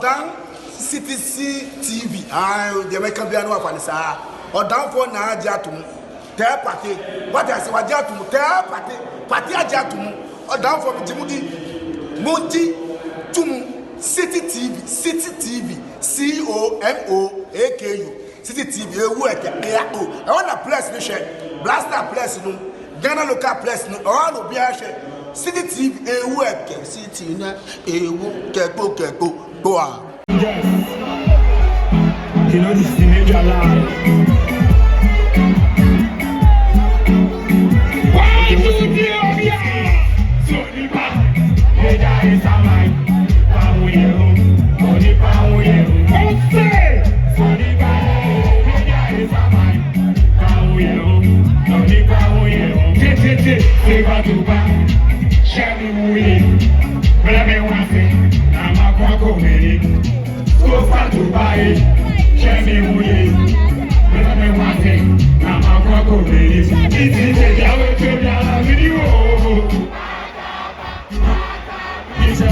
OdaCitizenTV. The American Piano of Anissa. Odan for na Jatum. Tell party. What I say, what Jatum? Tell party. Party Jatum. Odan for Timothy. Monty Tumu. City TV. COMOAKU. City TV. I want a place to share. Blaster place no. Ghana local place no. All will be a share. City TV. City na. Keko. Go on. Yes. You know this is the major lie. Why you do it? So the back, major is a lie. Power you, only power you. Okay. So the back, major is a lie. Power you, only power you. Favor to back, share me with. But I mean one thing, I'm a quack over. Go far to buy it, share me with it. But I mean one thing, I'm a quack over. This is the Yahweh to the video. It's a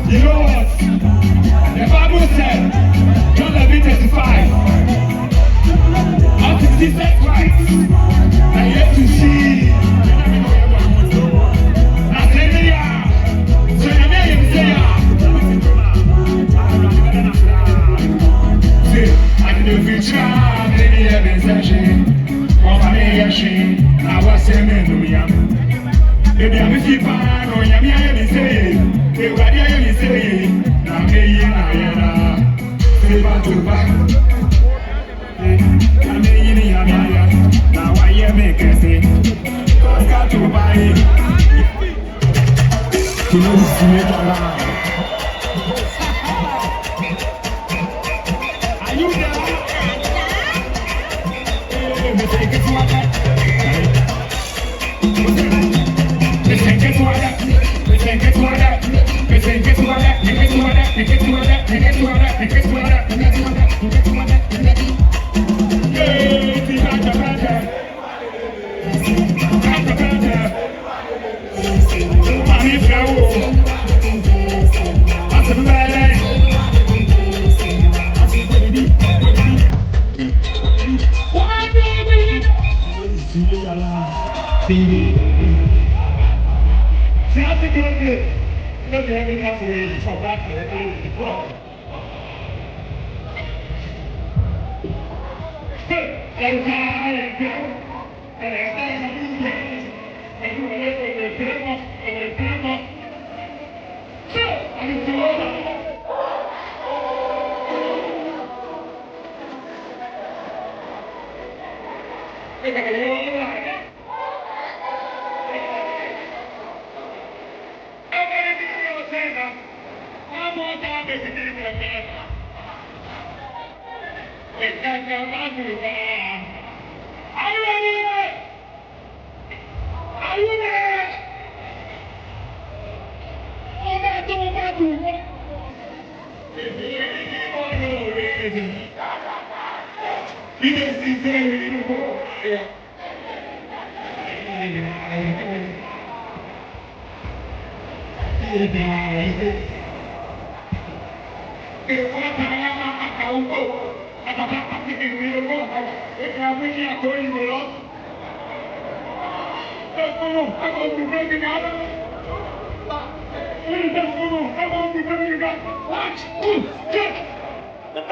you know what? The Bible said, John 11:35, until Jesus Christ, I yet to see. I said, so you may say, I didn't feature any evidence. I was saying, baby, I'm a fan, or Yami, I say, everybody, I say, now, favor to back. Now, I make a say, got to buy it. You know, this is major lie. Are you there?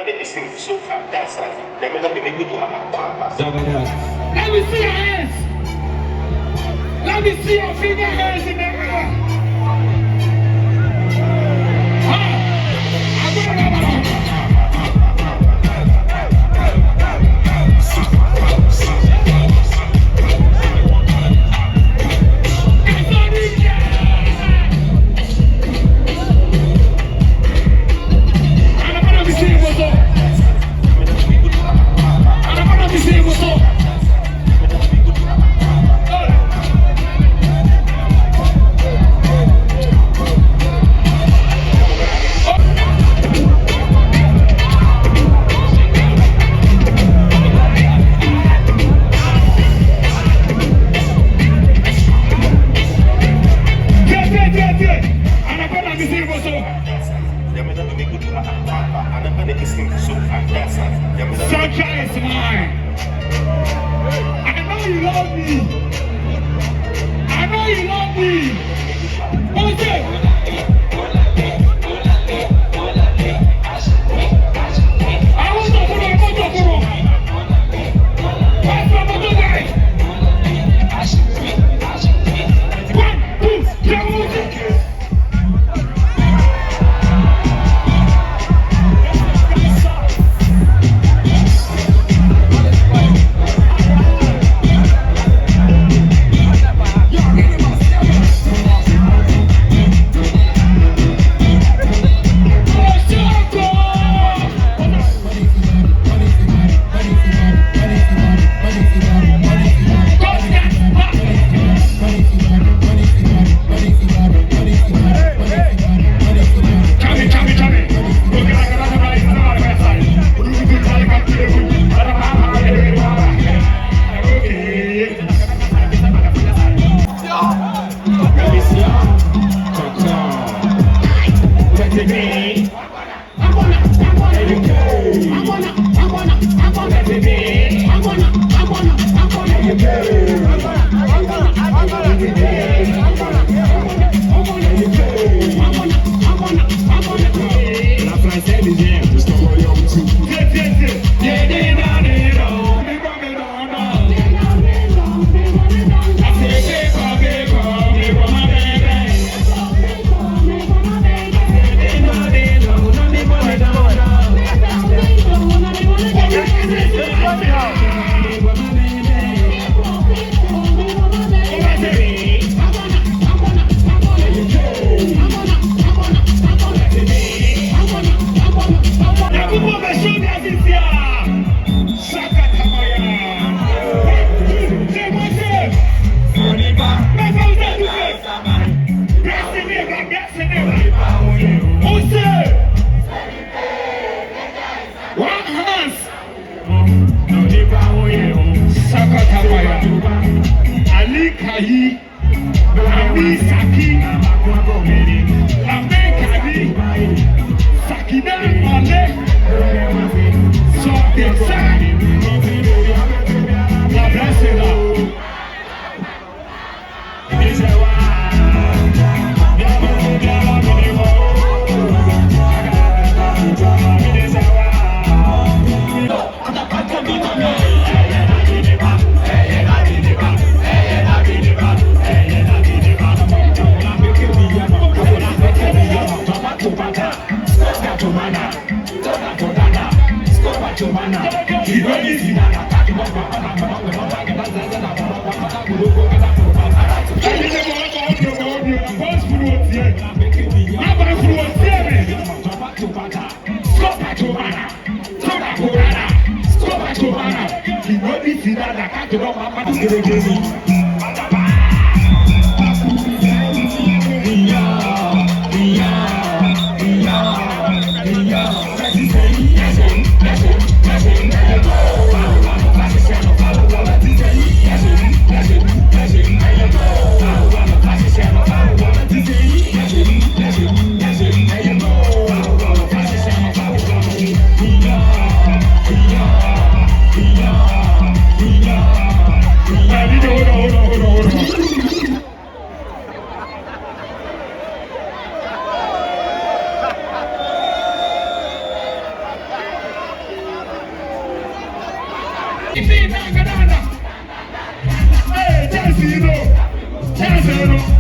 Let me see your hands. Let me see your finger hands in the air. Sunshine is mine. I know you love me. I know you love me. What's it? I want to put on a motor. What's my motor guy? 1, 2, 3, Hey, Chelsea, no.